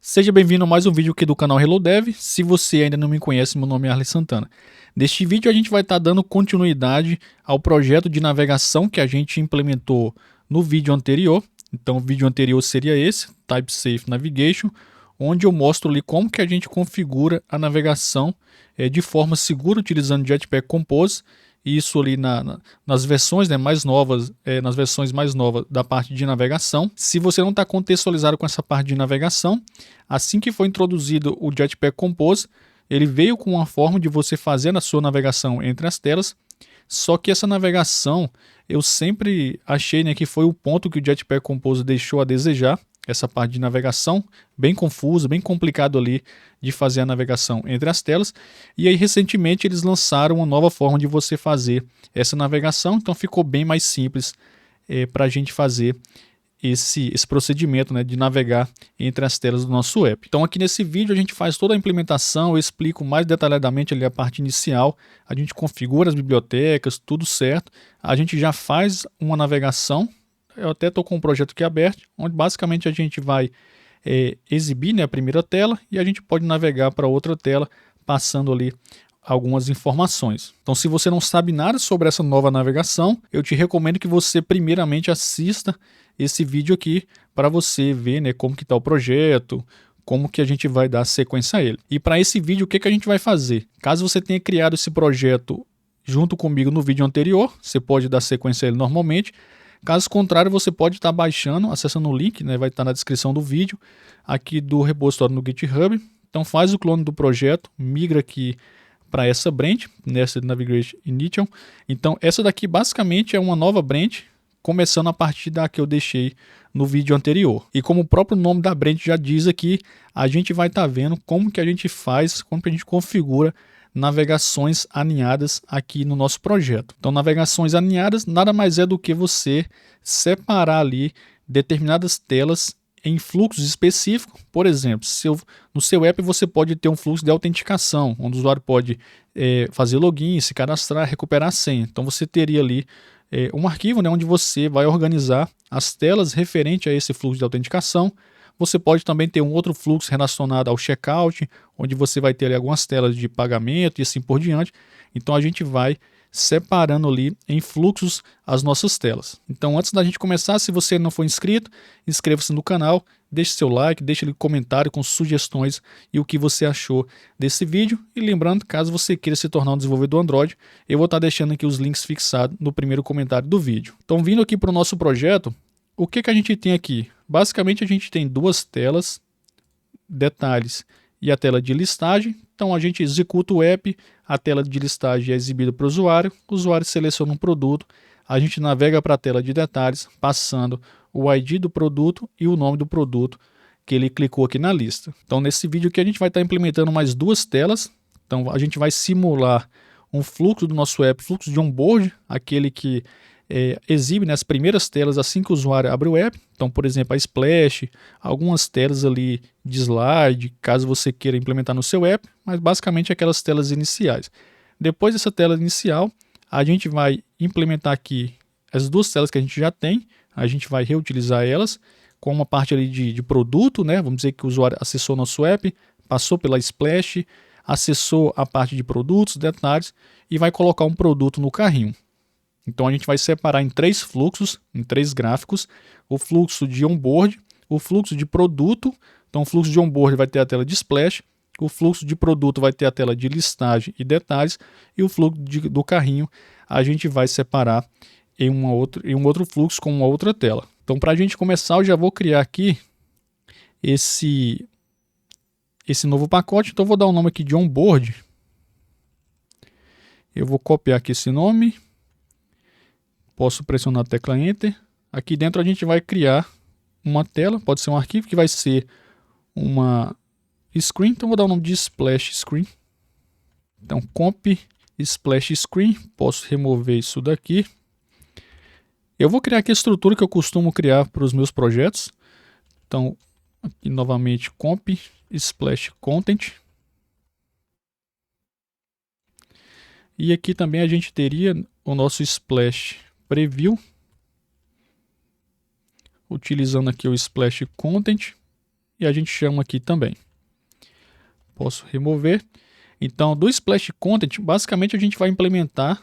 Seja bem-vindo a mais um vídeo aqui do canal Hello Dev. Se você ainda não me conhece, meu nome é Arley Santana. Neste vídeo a gente vai estar dando continuidade ao projeto de navegação que a gente implementou no vídeo anterior. Então o vídeo anterior seria esse, Type Safe Navigation, onde eu mostro ali como que a gente configura a navegação de forma segura utilizando Jetpack Compose. Isso ali nas versões mais novas, nas versões mais novas da parte de navegação. Se você não está contextualizado com essa parte de navegação, assim que foi introduzido o Jetpack Compose, ele veio com uma forma de você fazer a sua navegação entre as telas, só que essa navegação eu sempre achei que foi o ponto que o Jetpack Compose deixou a desejar. Essa parte de navegação, bem confusa, bem complicado ali de fazer a navegação entre as telas. E aí recentemente eles lançaram uma nova forma de você fazer essa navegação, então ficou bem mais simples para a gente fazer esse procedimento de navegar entre as telas do nosso app. Então aqui nesse vídeo a gente faz toda a implementação, eu explico mais detalhadamente ali a parte inicial, a gente configura as bibliotecas, tudo certo, a gente já faz uma navegação. Eu até estou com um projeto aqui aberto, onde basicamente a gente vai exibir a primeira tela e a gente pode navegar para outra tela, passando ali algumas informações. Então, se você não sabe nada sobre essa nova navegação, eu te recomendo que você primeiramente assista esse vídeo aqui para você ver como que está o projeto, como que a gente vai dar sequência a ele. E para esse vídeo, o que a gente vai fazer? Caso você tenha criado esse projeto junto comigo no vídeo anterior, você pode dar sequência a ele normalmente. Caso contrário, você pode estar baixando, acessando o link, vai estar na descrição do vídeo, aqui do repositório no GitHub. Então faz o clone do projeto, migra aqui para essa branch, nessa Navigation Initial. Então essa daqui basicamente é uma nova branch, começando a partir da que eu deixei no vídeo anterior. E como o próprio nome da branch já diz aqui, a gente vai estar vendo como que a gente faz, como que a gente configura navegações alinhadas aqui no nosso projeto. Então navegações alinhadas nada mais é do que você separar ali determinadas telas em fluxos específicos. Por exemplo, no seu app você pode ter um fluxo de autenticação, onde o usuário pode fazer login, se cadastrar, recuperar a senha. Então você teria ali um arquivo onde você vai organizar as telas referente a esse fluxo de autenticação. Você pode também ter um outro fluxo relacionado ao checkout, onde você vai ter ali algumas telas de pagamento e assim por diante. Então a gente vai separando ali em fluxos as nossas telas. Então antes da gente começar, se você não for inscrito, inscreva-se no canal, deixe seu like, deixe ali comentário com sugestões e o que você achou desse vídeo. E lembrando, caso você queira se tornar um desenvolvedor Android, eu vou estar deixando aqui os links fixados no primeiro comentário do vídeo. Então vindo aqui para o nosso projeto, o que a gente tem aqui? Basicamente a gente tem duas telas, detalhes e a tela de listagem. Então a gente executa o app, a tela de listagem é exibida para o usuário seleciona um produto, a gente navega para a tela de detalhes, passando o ID do produto e o nome do produto que ele clicou aqui na lista. Então nesse vídeo aqui a gente vai estar implementando mais duas telas. Então a gente vai simular um fluxo do nosso app, fluxo de onboard, aquele que exibe as primeiras telas assim que o usuário abre o app. Então, por exemplo, a splash, algumas telas ali de slide, caso você queira implementar no seu app, mas basicamente aquelas telas iniciais. Depois dessa tela inicial, a gente vai implementar aqui as duas telas que a gente já tem, a gente vai reutilizar elas com uma parte ali de produto, vamos dizer que o usuário acessou nosso app, passou pela splash, acessou a parte de produtos, detalhes e vai colocar um produto no carrinho. Então a gente vai separar em três fluxos, em três gráficos, o fluxo de onboard, o fluxo de produto. Então o fluxo de onboard vai ter a tela de splash, o fluxo de produto vai ter a tela de listagem e detalhes, e o fluxo do carrinho a gente vai separar em um outro fluxo com uma outra tela. Então para a gente começar, eu já vou criar aqui esse novo pacote. Então eu vou dar o nome aqui de onboard. Eu vou copiar aqui esse nome. Posso pressionar a tecla Enter. Aqui dentro a gente vai criar uma tela, pode ser um arquivo que vai ser uma screen. Então vou dar o nome de Splash Screen. Então copy Splash Screen, posso remover isso daqui. Eu vou criar aqui a estrutura que eu costumo criar para os meus projetos. Então aqui novamente copy Splash Content. E aqui também a gente teria o nosso Splash Preview, utilizando aqui o Splash Content, e a gente chama aqui também. Posso remover. Então, do Splash Content, basicamente a gente vai implementar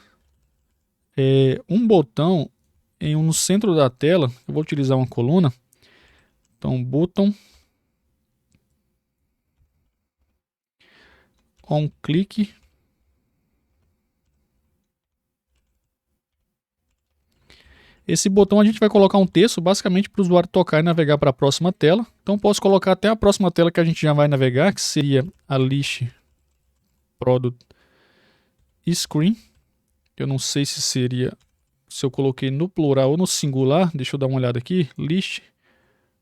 um botão no centro da tela. Eu vou utilizar uma coluna. Então, button on click. Esse botão a gente vai colocar um texto, basicamente para o usuário tocar e navegar para a próxima tela. Então, posso colocar até a próxima tela que a gente já vai navegar, que seria a list product screen. Eu não sei se eu coloquei no plural ou no singular. Deixa eu dar uma olhada aqui. List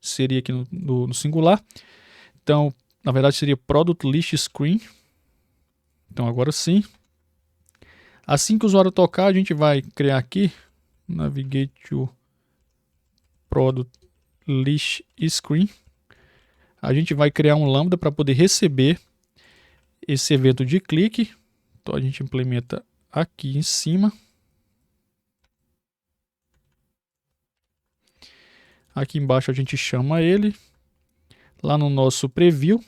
seria aqui no singular. Então, na verdade, seria product list screen. Então, agora sim. Assim que o usuário tocar, a gente vai criar aqui navigate to product list screen. A gente vai criar um lambda para poder receber esse evento de clique. Então a gente implementa aqui em cima. Aqui embaixo a gente chama ele. Lá no nosso preview.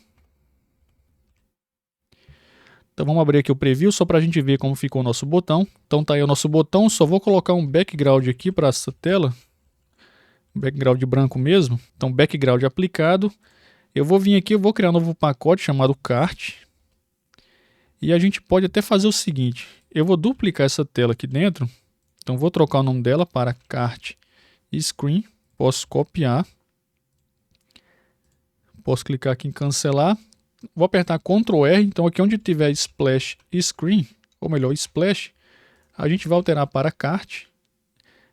Então vamos abrir aqui o preview só para a gente ver como ficou o nosso botão. Então tá aí o nosso botão. Só vou colocar um background aqui para essa tela. Background branco mesmo. Então background aplicado. Eu vou vir aqui, eu vou criar um novo pacote chamado cart. E a gente pode até fazer o seguinte. Eu vou duplicar essa tela aqui dentro. Então vou trocar o nome dela para cart screen. Posso copiar. Posso clicar aqui em cancelar. Vou apertar Ctrl R. Então aqui onde tiver splash screen, ou melhor, splash, a gente vai alterar para cart.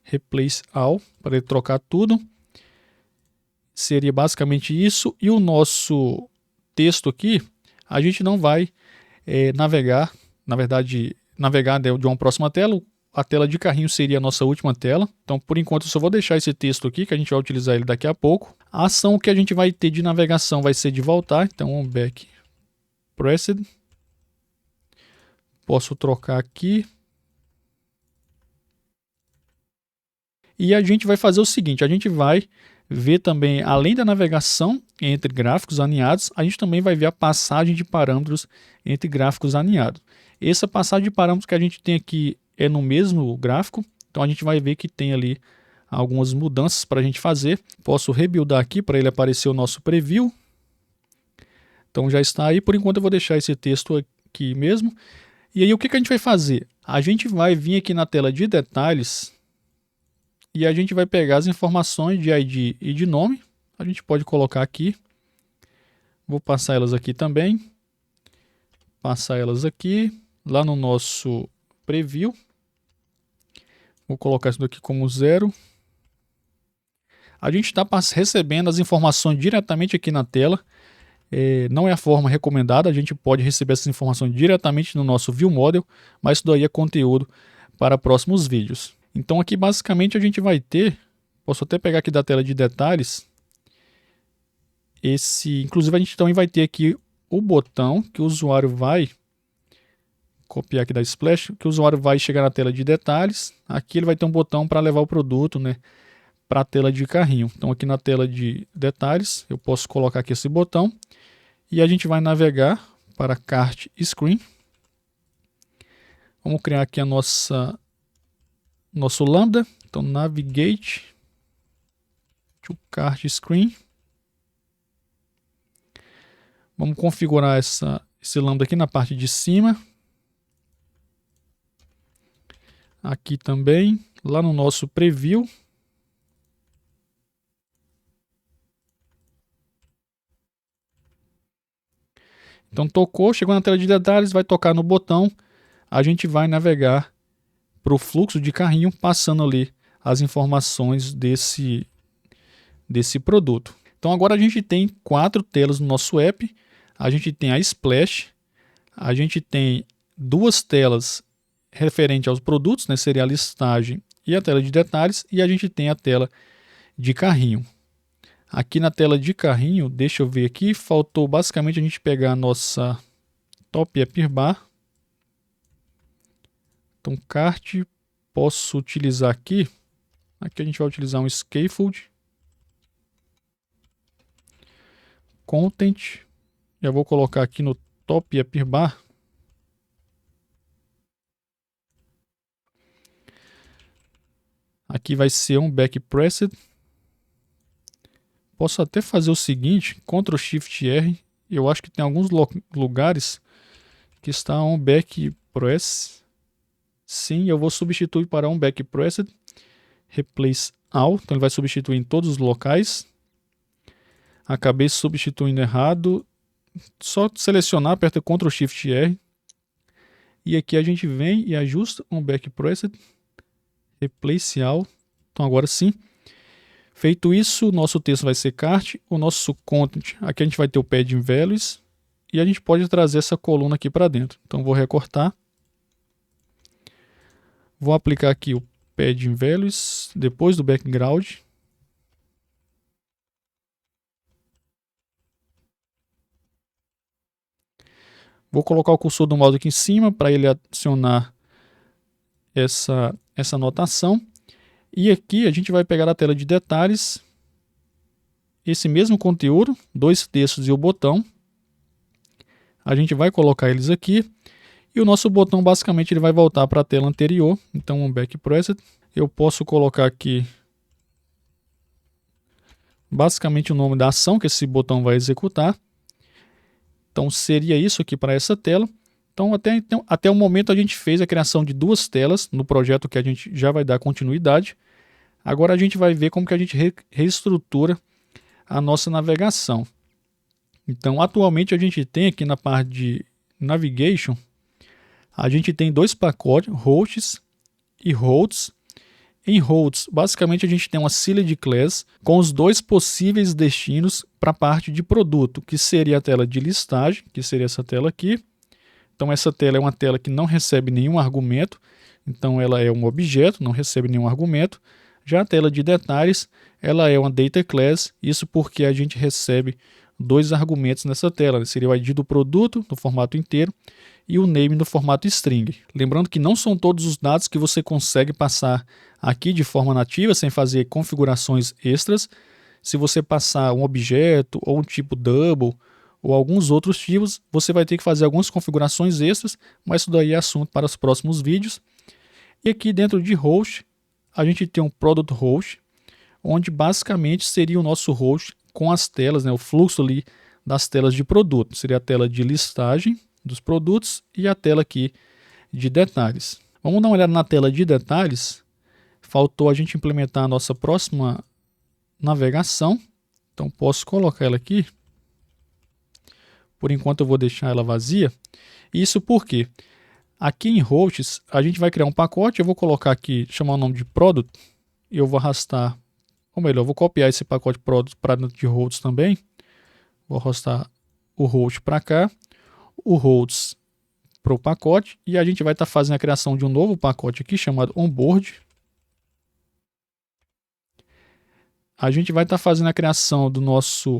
Replace all, para ele trocar tudo. Seria basicamente isso. E o nosso texto aqui, a gente não vai navegar. Na verdade, navegar de uma próxima tela. A tela de carrinho seria a nossa última tela. Então, por enquanto, eu só vou deixar esse texto aqui, que a gente vai utilizar ele daqui a pouco. A ação que a gente vai ter de navegação vai ser de voltar. Então, back pressed. Posso trocar aqui. E a gente vai fazer o seguinte, a gente vai ver também, além da navegação entre gráficos alinhados, a gente também vai ver a passagem de parâmetros entre gráficos alinhados. Essa passagem de parâmetros que a gente tem aqui é no mesmo gráfico, então a gente vai ver que tem ali algumas mudanças para a gente fazer. Posso rebuildar aqui para ele aparecer o nosso preview. Então já está aí, por enquanto eu vou deixar esse texto aqui mesmo. E aí o que a gente vai fazer? A gente vai vir aqui na tela de detalhes e a gente vai pegar as informações de ID e de nome. A gente pode colocar aqui. Vou passar elas aqui também. Passar elas aqui. Lá no nosso preview. Vou colocar isso daqui como 0. A gente está recebendo as informações diretamente aqui na tela. Não é a forma recomendada. A gente pode receber essas informações diretamente no nosso View Model. Mas isso daí é conteúdo para próximos vídeos. Então aqui basicamente a gente vai ter, posso até pegar aqui da tela de detalhes, inclusive a gente também vai ter aqui o botão que o usuário vai, copiar aqui da Splash, que o usuário vai chegar na tela de detalhes, aqui ele vai ter um botão para levar o produto, né, para a tela de carrinho. Então aqui na tela de detalhes eu posso colocar aqui esse botão e a gente vai navegar para Cart Screen. Vamos criar aqui a nosso lambda, então navigate to cart screen. Vamos configurar esse lambda aqui na parte de cima. Aqui também, lá no nosso preview. Então tocou, chegou na tela de detalhes, vai tocar no botão, a gente vai navegar para o fluxo de carrinho, passando ali as informações desse produto. Então agora a gente tem 4 telas no nosso app. A gente tem a Splash, a gente tem 2 telas referente aos produtos, né, seria a listagem e a tela de detalhes, e a gente tem a tela de carrinho. Aqui na tela de carrinho, deixa eu ver aqui, faltou basicamente a gente pegar a nossa top upper bar. Então, cart, posso utilizar aqui. Aqui a gente vai utilizar um scaffold. content. Já vou colocar aqui no top upper bar. Aqui vai ser um back pressed. Posso até fazer o seguinte, Ctrl Shift R. Eu acho que tem alguns lugares que está um back press. Sim, eu vou substituir para um back pressed. Replace all. Então ele vai substituir em todos os locais. Acabei substituindo errado. Só selecionar, aperta Ctrl Shift R. E aqui a gente vem e ajusta um back pressed. Replace all. Então agora sim. Feito isso, o nosso texto vai ser cart, o nosso content, aqui a gente vai ter o padding values e a gente pode trazer essa coluna aqui para dentro. Então vou recortar, vou aplicar aqui o padding values depois do background. Vou colocar o cursor do mouse aqui em cima para ele adicionar essa anotação. E aqui a gente vai pegar a tela de detalhes, esse mesmo conteúdo, 2 textos e o botão. A gente vai colocar eles aqui. E o nosso botão basicamente ele vai voltar para a tela anterior. Então um back pressed. Eu posso colocar aqui basicamente o nome da ação que esse botão vai executar. Então seria isso aqui para essa tela. Então até o momento a gente fez a criação de 2 telas no projeto que a gente já vai dar continuidade. Agora a gente vai ver como que a gente reestrutura a nossa navegação. Então atualmente a gente tem aqui na parte de navigation, a gente tem 2 pacotes, hosts e routes. Em routes, basicamente a gente tem uma sealed class com os 2 possíveis destinos para a parte de produto, que seria a tela de listagem, que seria essa tela aqui. Então essa tela é uma tela que não recebe nenhum argumento, então ela é um objeto, não recebe nenhum argumento. Já a tela de detalhes, ela é uma data class, isso porque a gente recebe 2 argumentos nessa tela, seria o ID do produto no formato inteiro e o name no formato string. Lembrando que não são todos os dados que você consegue passar aqui de forma nativa, sem fazer configurações extras. Se você passar um objeto ou um tipo double ou alguns outros tipos, você vai ter que fazer algumas configurações extras, mas isso daí é assunto para os próximos vídeos. E aqui dentro de host, a gente tem um product host, onde basicamente seria o nosso host com as telas, né, o fluxo ali das telas de produto. Seria a tela de listagem dos produtos e a tela aqui de detalhes. Vamos dar uma olhada na tela de detalhes. Faltou a gente implementar a nossa próxima navegação. Então posso colocar ela aqui. Por enquanto eu vou deixar ela vazia. Isso porque aqui em hosts a gente vai criar um pacote. Eu vou colocar aqui, chamar o nome de product. E eu vou arrastar, ou melhor, eu vou copiar esse pacote product para dentro de hosts também. Vou arrastar o host para cá, o hosts para o pacote. E a gente vai estar fazendo a criação de um novo pacote aqui chamado onboard. A gente vai estar fazendo a criação do nosso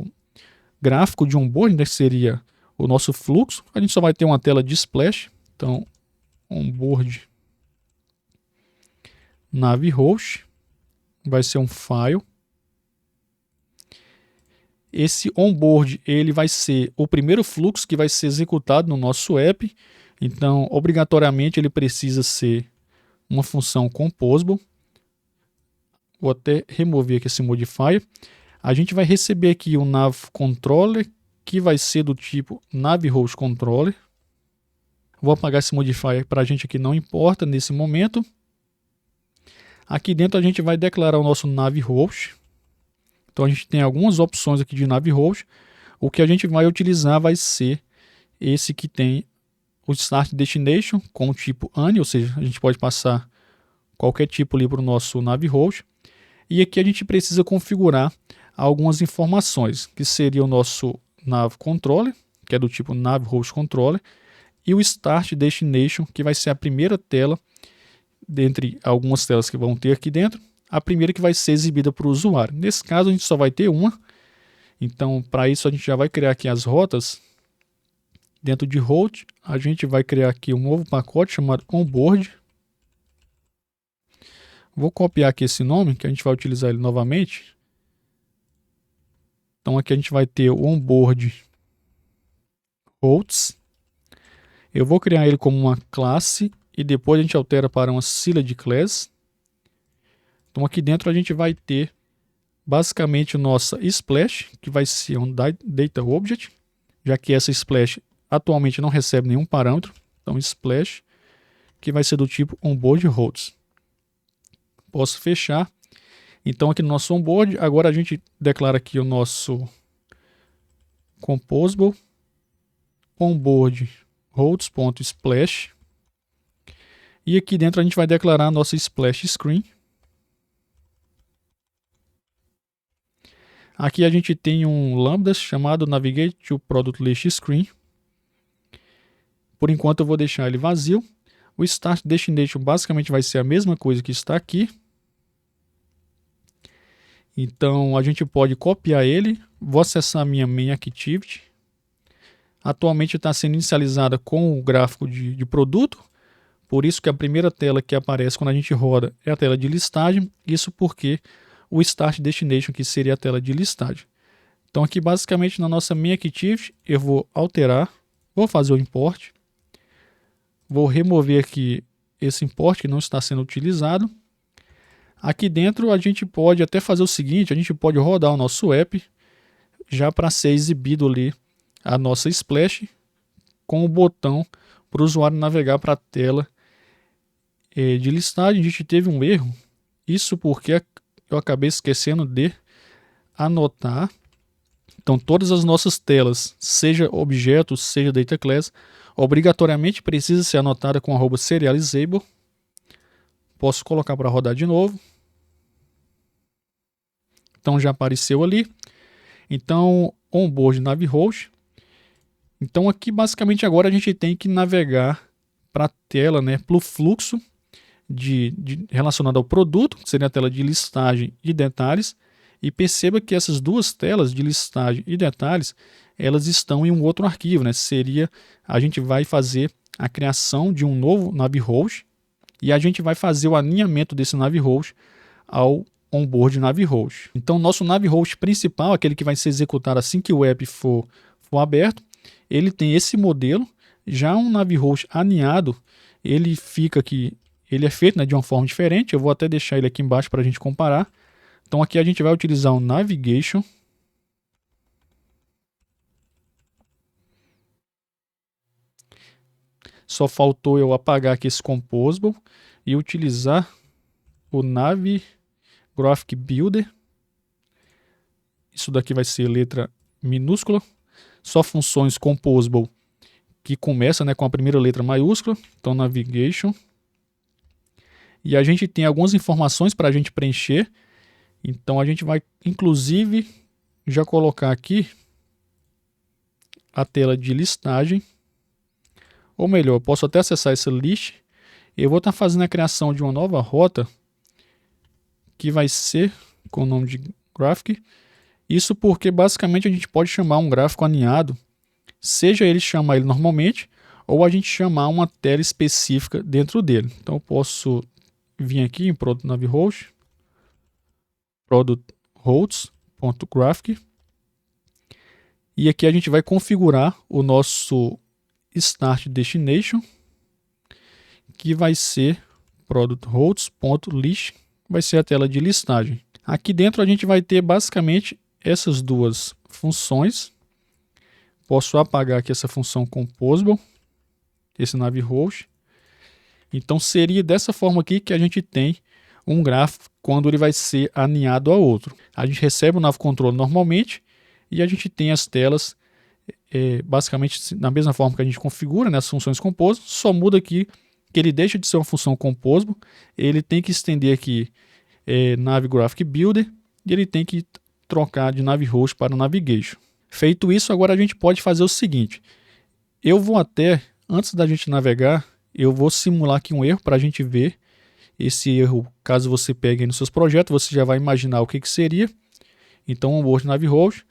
gráfico de onboard, que seria o nosso fluxo. A gente só vai ter uma tela de splash. Então, onboard nav host vai ser um file. Esse onboard ele vai ser o primeiro fluxo que vai ser executado no nosso app. Então, obrigatoriamente ele precisa ser uma função composable. Vou até remover aqui esse modifier. A gente vai receber aqui o nav controller, que vai ser do tipo nav host controller. Vou apagar esse modifier para a gente aqui, não importa nesse momento. Aqui dentro a gente vai declarar o nosso nav host. Então a gente tem algumas opções aqui de nav host. O que a gente vai utilizar vai ser esse que tem o start destination com o tipo any, ou seja, a gente pode passar qualquer tipo ali para o nosso nav host. E aqui a gente precisa configurar algumas informações, que seria o nosso nav controller, que é do tipo nav host controller, e o start destination, que vai ser a primeira tela, dentre algumas telas que vão ter aqui dentro, a primeira que vai ser exibida para o usuário. Nesse caso a gente só vai ter uma, então para isso a gente já vai criar aqui as rotas. Dentro de route a gente vai criar aqui um novo pacote chamado onboard. Vou copiar aqui esse nome, que a gente vai utilizar ele novamente. Então aqui a gente vai ter o onboard routes. Eu vou criar ele como uma classe e depois a gente altera para uma sealed class. Então aqui dentro a gente vai ter basicamente nossa splash, que vai ser um data object, já que essa splash atualmente não recebe nenhum parâmetro. Então splash, que vai ser do tipo onboard routes. Posso fechar. Então aqui no nosso onboard, agora a gente declara aqui o nosso composable onboard routes.splash. E aqui dentro a gente vai declarar a nossa splash screen. Aqui a gente tem um lambda chamado navigate to product list screen. Por enquanto eu vou deixar ele vazio. O start destination basicamente vai ser a mesma coisa que está aqui. Então a gente pode copiar ele. Vou acessar a minha main activity. Atualmente está sendo inicializada com o gráfico de produto. Por isso que a primeira tela que aparece quando a gente roda é a tela de listagem. Isso porque o Start Destination, que seria a tela de listagem. Então aqui basicamente na nossa main activity eu vou alterar, vou fazer o import. Vou remover aqui esse import que não está sendo utilizado. Aqui dentro a gente pode até fazer o seguinte, a gente pode rodar o nosso app já para ser exibido ali a nossa splash com o botão para o usuário navegar para a tela de listagem. A gente teve um erro, isso porque eu acabei esquecendo de anotar. Então todas as nossas telas, seja objeto, seja data class, obrigatoriamente precisa ser anotada com @serializable. Posso colocar para rodar de novo. Então já apareceu ali. Então onboard nav host. Então aqui basicamente agora a gente tem que navegar para a tela, né, para o fluxo relacionado ao produto, que seria a tela de listagem e detalhes. E perceba que essas duas telas de listagem e detalhes, elas estão em um outro arquivo, né? A gente vai fazer a criação de um novo nav host e a gente vai fazer o alinhamento desse nav host ao onboard nav host. Então, nosso nav host principal, aquele que vai ser executado assim que o app for aberto, ele tem esse modelo. Já um nav host alinhado, ele fica aqui, ele é feito, né, de uma forma diferente. Eu vou até deixar ele aqui embaixo para a gente comparar. Então aqui a gente vai utilizar o navigation. Só faltou eu apagar aqui esse composable e utilizar o nav graphic builder. Isso daqui vai ser letra minúscula. Só funções composable que começa, né, com a primeira letra maiúscula. Então navigation. E a gente tem algumas informações para a gente preencher. Então a gente vai inclusive já colocar aqui a tela de listagem. Ou melhor, eu posso até acessar essa list. Eu vou estar fazendo a criação de uma nova rota que vai ser com o nome de graphic. Isso porque basicamente a gente pode chamar um gráfico alinhado, seja ele chamar ele normalmente ou a gente chamar uma tela específica dentro dele. Então eu posso vir aqui em Product Nav Host, Product Hosts.graphic, e aqui a gente vai configurar o nosso Start Destination, que vai ser Product Hosts.list, vai ser a tela de listagem. Aqui dentro a gente vai ter basicamente essas duas funções. Posso apagar aqui essa função composable, esse nav host. Então seria dessa forma aqui que a gente tem um gráfico quando ele vai ser alinhado a outro. A gente recebe o nav control normalmente e a gente tem as telas basicamente da mesma forma que a gente configura, né, as funções composable, só muda aqui que ele deixa de ser uma função composable, ele tem que estender aqui nav graphic builder e ele tem que trocar de nav host para navigation. Feito isso, agora a gente pode fazer o seguinte: eu vou até, antes da gente navegar, eu vou simular aqui um erro para a gente ver esse erro. Caso você pegue nos seus projetos, você já vai imaginar o que seria. Então, onboard nav host,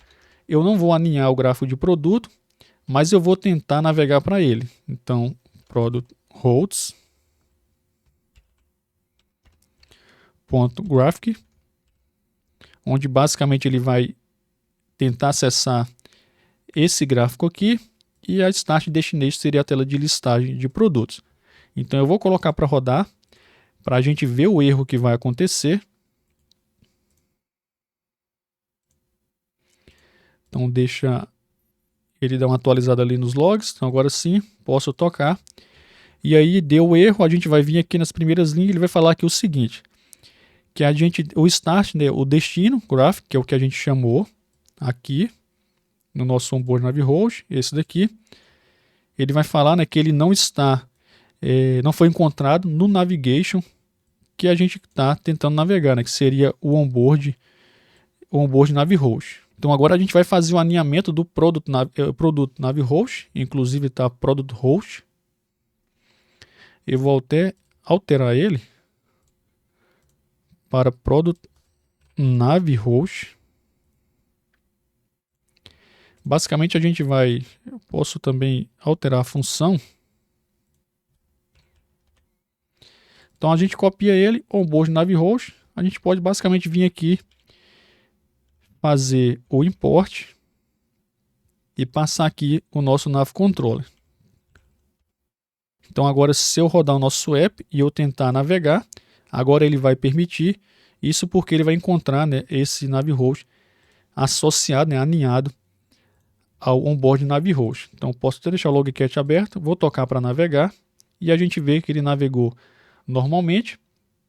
eu não vou alinhar o gráfico de produto, mas eu vou tentar navegar para ele. Então, product hosts.graphic, onde basicamente ele vai tentar acessar esse gráfico aqui, e a Start Destination seria a tela de listagem de produtos. Então eu vou colocar para rodar, para a gente ver o erro que vai acontecer. Então deixa ele dar uma atualizada ali nos logs. Então agora sim, posso tocar. E aí deu o erro, a gente vai vir aqui nas primeiras linhas, ele vai falar aqui o seguinte, que o start, né, o destino graph, que é o que a gente chamou aqui no nosso onboard navhost, esse daqui, ele vai falar, né, que ele não está, não foi encontrado no navigation que a gente está tentando navegar, né, que seria o onboard navhost. Então agora a gente vai fazer o alinhamento do produto navhost, inclusive está product host. Eu vou até alterar ele para product navhost. Basicamente eu posso também alterar a função. Então a gente copia ele, onboard navhost. A gente pode basicamente vir aqui, fazer o import e passar aqui o nosso nav controller. Então agora se eu rodar o nosso app e eu tentar navegar, agora ele vai permitir isso porque ele vai encontrar, né, esse navhost associado, né, alinhado ao onboard navhost. Então posso até deixar o logcat aberto, vou tocar para navegar e a gente vê que ele navegou normalmente.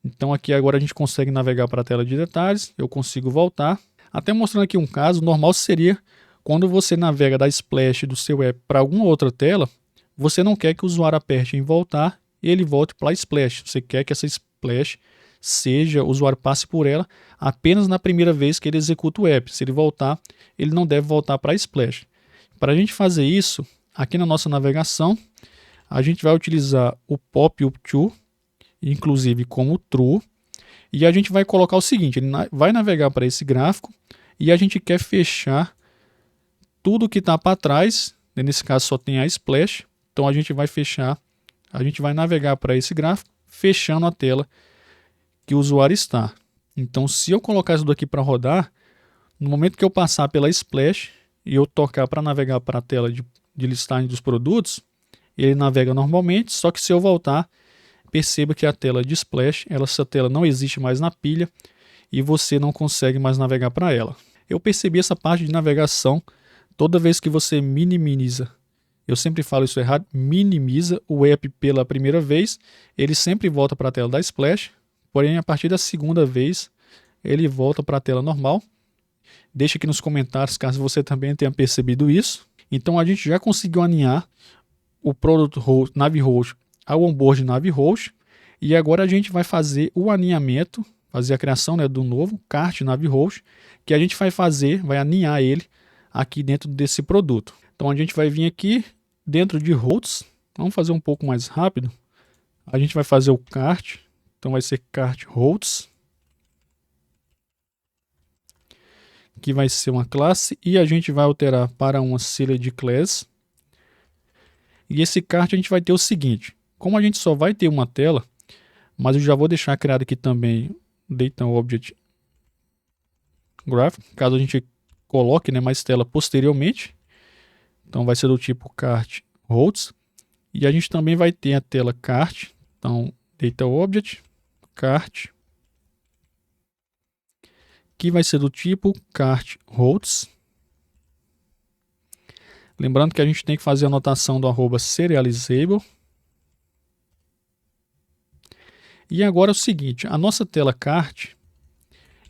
Então aqui agora a gente consegue navegar para a tela de detalhes, eu consigo voltar. Até mostrando aqui um caso, normal seria quando você navega da splash do seu app para alguma outra tela, você não quer que o usuário aperte em voltar e ele volte para a splash. Você quer que essa splash o usuário passe por ela apenas na primeira vez que ele executa o app. Se ele voltar, ele não deve voltar para a splash. Para a gente fazer isso, aqui na nossa navegação, a gente vai utilizar o pop up to, inclusive como true, e a gente vai colocar o seguinte, ele vai navegar para esse gráfico e a gente quer fechar tudo que está para trás, nesse caso só tem a splash, então a gente vai fechar, a gente vai navegar para esse gráfico, fechando a tela que o usuário está. Então se eu colocar isso daqui para rodar, no momento que eu passar pela splash e eu tocar para navegar para a tela de listagem dos produtos, ele navega normalmente, só que se eu voltar, perceba que a tela de splash, essa tela não existe mais na pilha e você não consegue mais navegar para ela. Eu percebi essa parte de navegação toda vez que você minimiza. Eu sempre falo isso errado, minimiza o app pela primeira vez, ele sempre volta para a tela da splash, porém a partir da segunda vez ele volta para a tela normal. Deixa aqui nos comentários caso você também tenha percebido isso. Então a gente já conseguiu alinhar o product host, navhost ao onboard navhost e agora a gente vai fazer o alinhamento, fazer a criação, né, do novo cart navhost, que a gente vai alinhar ele aqui dentro desse produto. Então a gente vai vir aqui dentro de hosts, vamos fazer um pouco mais rápido. A gente vai fazer o cart, então vai ser cart hosts, que vai ser uma classe e a gente vai alterar para uma selected class. E esse cart a gente vai ter o seguinte, como a gente só vai ter uma tela, mas eu já vou deixar criado aqui também Data Object Graph, caso a gente coloque, né, mais tela posteriormente. Então vai ser do tipo cart hosts. E a gente também vai ter a tela cart, então Data Object cart, que vai ser do tipo cart hosts. Lembrando que a gente tem que fazer a anotação do @serializable. E agora é o seguinte, a nossa tela cart,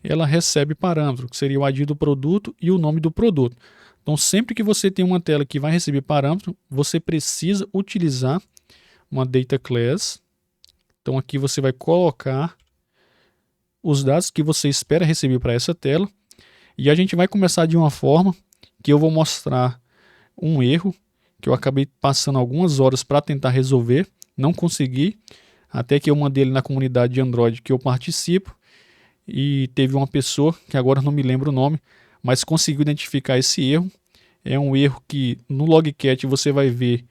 ela recebe parâmetro, que seria o ID do produto e o nome do produto. Então sempre que você tem uma tela que vai receber parâmetro, você precisa utilizar uma data class. Então aqui você vai colocar os dados que você espera receber para essa tela. E a gente vai começar de uma forma que eu vou mostrar um erro que eu acabei passando algumas horas para tentar resolver, não consegui, até que eu mandei ele na comunidade de Android que eu participo e teve uma pessoa, que agora não me lembro o nome, mas conseguiu identificar esse erro. É um erro que no logcat você vai ver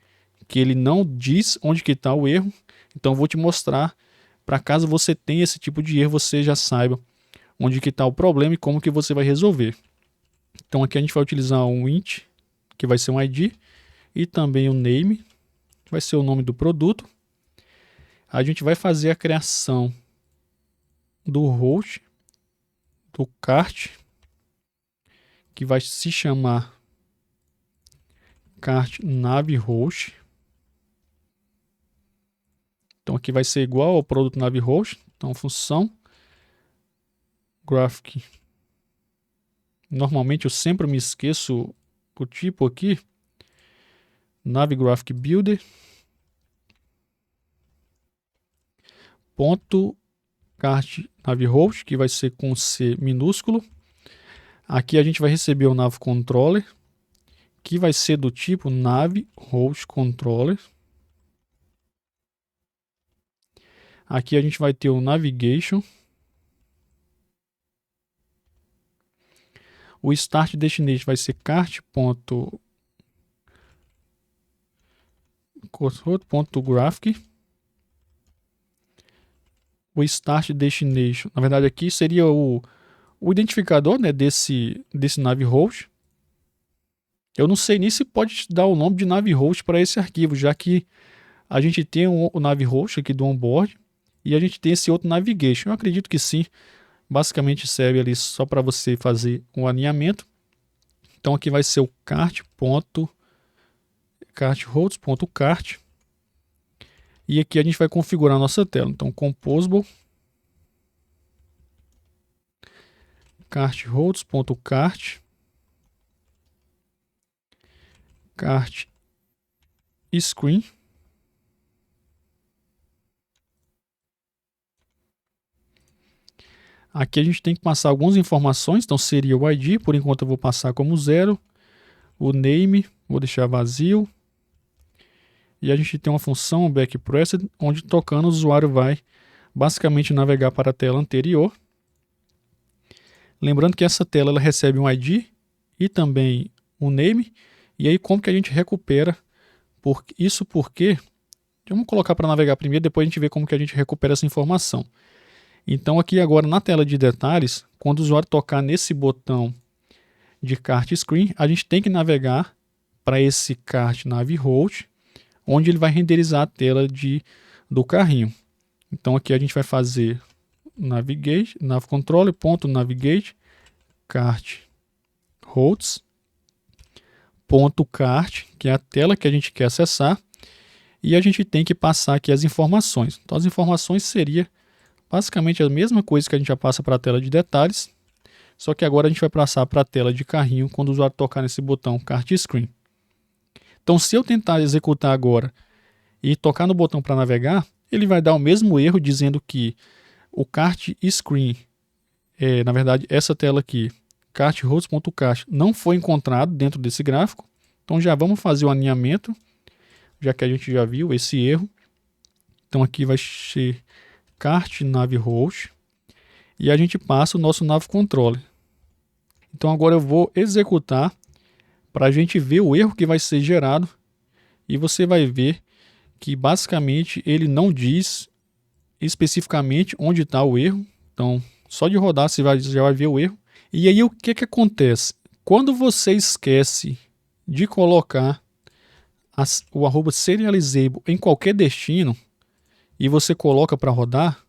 que ele não diz onde que está o erro, então eu vou te mostrar, para caso você tenha esse tipo de erro, você já saiba onde que está o problema e como que você vai resolver. Então aqui a gente vai utilizar um int, que vai ser um ID, e também o name, que vai ser o nome do produto. A gente vai fazer a criação do host, do cart, que vai se chamar cart nav host. Então aqui vai ser igual ao produto nav host. Então função graphic. Normalmente eu sempre me esqueço o tipo aqui. Nav graphic builder. Ponto cart nav host, que vai ser com C minúsculo. Aqui a gente vai receber o nav controller, que vai ser do tipo nav host controller. Aqui a gente vai ter o navigation. O start destination vai ser cart.graphic. O start destination, na verdade aqui seria o identificador, né, desse nav host. Eu não sei nem se pode dar o nome de nav host para esse arquivo, já que a gente tem o nav host aqui do onboard e a gente tem esse outro navigation. Eu acredito que sim. Basicamente serve ali só para você fazer um alinhamento. Então aqui vai ser o cart.hosts.cart. E aqui a gente vai configurar a nossa tela. Então composable cart.hosts.cart cart screen. Aqui a gente tem que passar algumas informações, então seria o ID, por enquanto eu vou passar como 0, o name, vou deixar vazio, e a gente tem uma função backpressed, onde tocando o usuário vai basicamente navegar para a tela anterior. Lembrando que essa tela ela recebe um ID e também um name, e aí como que a gente recupera isso porque, vamos colocar para navegar primeiro, depois a gente vê como que a gente recupera essa informação. Então aqui agora na tela de detalhes, quando o usuário tocar nesse botão de Cart Screen, a gente tem que navegar para esse Cart Nav Host, onde ele vai renderizar a tela do carrinho. Então aqui a gente vai fazer navigate, navcontroller.navigate cart hosts ponto cart, que é a tela que a gente quer acessar, e a gente tem que passar aqui as informações. Então as informações seria basicamente a mesma coisa que a gente já passa para a tela de detalhes, só que agora a gente vai passar para a tela de carrinho quando o usuário tocar nesse botão Cart Screen. Então se eu tentar executar agora e tocar no botão para navegar, ele vai dar o mesmo erro dizendo que o Cart Screen, na verdade essa tela aqui, cart.hosts.cart, não foi encontrado dentro desse gráfico. Então já vamos fazer o alinhamento, já que a gente já viu esse erro. Então aqui vai ser cart nav host e a gente passa o nosso nav controller. Então agora eu vou executar para a gente ver o erro que vai ser gerado e você vai ver que basicamente ele não diz especificamente onde está o erro. Então só de rodar você já vai ver o erro. E aí o que acontece? Quando você esquece de colocar o @serializable em qualquer destino e você coloca para rodar,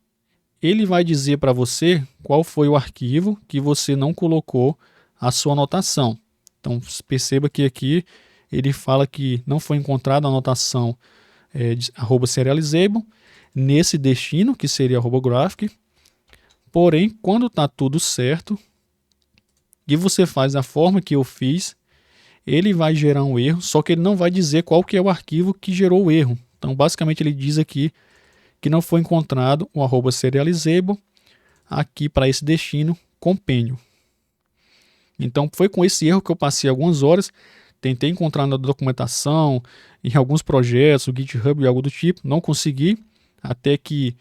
ele vai dizer para você qual foi o arquivo que você não colocou a sua anotação. Então perceba que aqui ele fala que não foi encontrada a anotação de @serializable nesse destino, que seria @graphic. Porém, quando está tudo certo e você faz da forma que eu fiz, ele vai gerar um erro, só que ele não vai dizer qual que é o arquivo que gerou o erro. Então basicamente ele diz aqui que não foi encontrado o @serializable aqui para esse destino compêndio. Então foi com esse erro que eu passei algumas horas, tentei encontrar na documentação, em alguns projetos, o GitHub e algo do tipo, não consegui, até que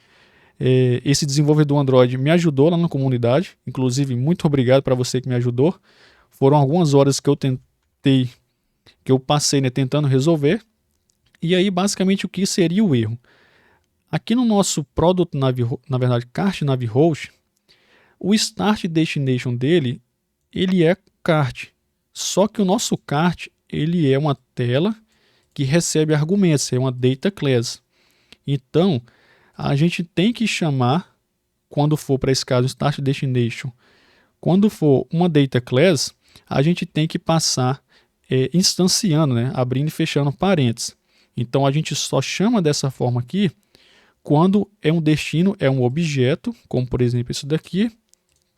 esse desenvolvedor Android me ajudou lá na comunidade. Inclusive, muito obrigado para você que me ajudou. Foram algumas horas que eu passei, né, tentando resolver. E aí, basicamente, o que seria o erro? Aqui no nosso Product na verdade, Cart Nav Host, o Start Destination dele, ele é Cart. Só que o nosso kart, ele é uma tela que recebe argumentos, é uma data class. Então, a gente tem que chamar, quando for para esse caso start destination, quando for uma data class, a gente tem que passar instanciando, né? Abrindo e fechando parênteses. Então, a gente só chama dessa forma aqui quando é um destino, é um objeto, como por exemplo isso daqui,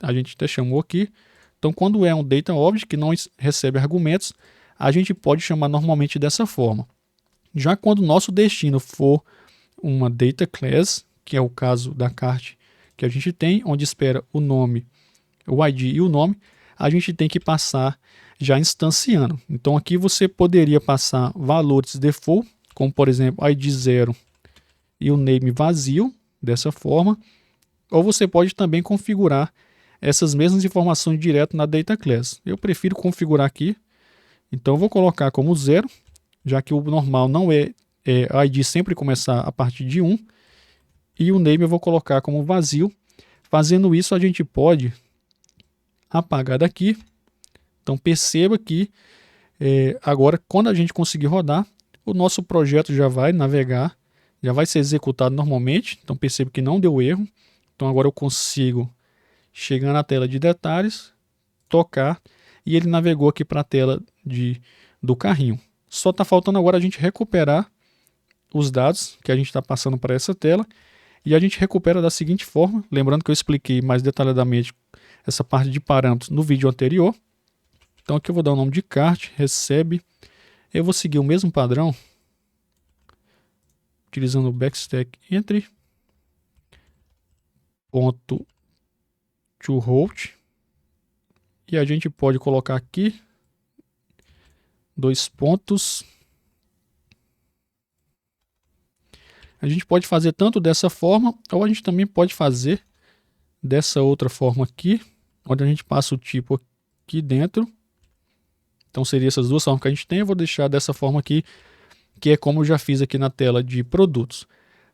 a gente até chamou aqui. Então, quando é um data object que não recebe argumentos, a gente pode chamar normalmente dessa forma. Já quando o nosso destino for uma data class, que é o caso da kart que a gente tem, onde espera o nome, o ID e o nome, a gente tem que passar já instanciando. Então aqui você poderia passar valores default, como por exemplo ID 0 e o name vazio, dessa forma, ou você pode também configurar essas mesmas informações direto na data class. Eu prefiro configurar aqui, então eu vou colocar como 0, já que o normal não é ID sempre começar a partir de 1, e o name eu vou colocar como vazio. Fazendo isso, a gente pode apagar daqui. Então perceba que agora, quando a gente conseguir rodar, o nosso projeto já vai navegar, já vai ser executado normalmente. Então perceba que não deu erro. Então agora eu consigo chegar na tela de detalhes, tocar, e ele navegou aqui para a tela do carrinho. Só está faltando agora a gente recuperar os dados que a gente está passando para essa tela, e a gente recupera da seguinte forma, lembrando que eu expliquei mais detalhadamente essa parte de parâmetros no vídeo anterior. Então aqui eu vou dar o nome de kart, recebe, eu vou seguir o mesmo padrão, utilizando o backstack entry, ponto to route, e a gente pode colocar aqui 2 pontos. A gente pode fazer tanto dessa forma, ou a gente também pode fazer dessa outra forma aqui, onde a gente passa o tipo aqui dentro. Então seria essas duas formas que a gente tem. Eu vou deixar dessa forma aqui, que é como eu já fiz aqui na tela de produtos.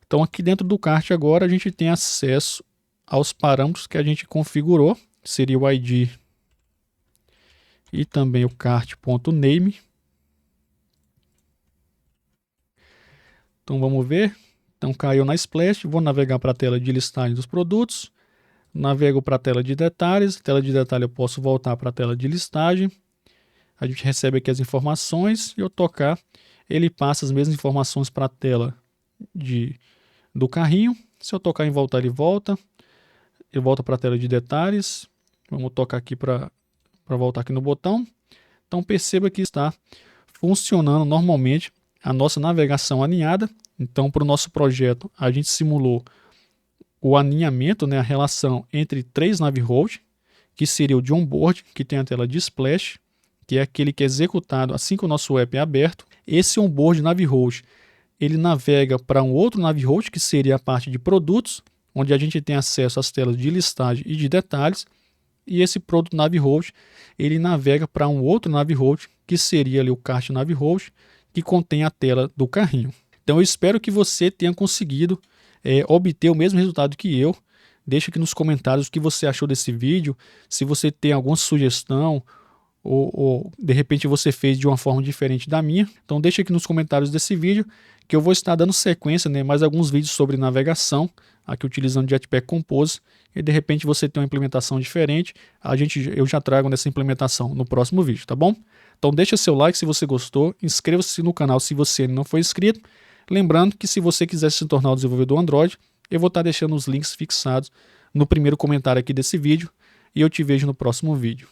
Então aqui dentro do kart agora a gente tem acesso aos parâmetros que a gente configurou, seria o ID e também o kart.name. Então vamos ver. Então caiu na Splash, vou navegar para a tela de listagem dos produtos, navego para a tela de detalhes, tela de detalhe eu posso voltar para a tela de listagem, a gente recebe aqui as informações, e eu tocar, ele passa as mesmas informações para a tela do carrinho. Se eu tocar em voltar, ele volta, eu volto para a tela de detalhes, vamos tocar aqui para voltar aqui no botão. Então perceba que está funcionando normalmente a nossa navegação alinhada. Então, para o nosso projeto, a gente simulou o alinhamento, né, a relação entre 3 navhost, que seria o de onboard, que tem a tela de splash, que é aquele que é executado assim que o nosso app é aberto. Esse onboard navhost, ele navega para um outro navhost, que seria a parte de produtos, onde a gente tem acesso às telas de listagem e de detalhes. E esse produto navhost, ele navega para um outro navhost, que seria ali o kart navhost, que contém a tela do carrinho. Então eu espero que você tenha conseguido obter o mesmo resultado que eu. Deixa aqui nos comentários o que você achou desse vídeo, se você tem alguma sugestão ou de repente você fez de uma forma diferente da minha. Então deixa aqui nos comentários desse vídeo que eu vou estar dando sequência, né, mais alguns vídeos sobre navegação, aqui utilizando Jetpack Compose, e de repente você tem uma implementação diferente, eu já trago nessa implementação no próximo vídeo, tá bom? Então deixa seu like se você gostou, inscreva-se no canal se você não for inscrito. Lembrando que se você quiser se tornar um desenvolvedor Android, eu vou estar deixando os links fixados no primeiro comentário aqui desse vídeo, e eu te vejo no próximo vídeo.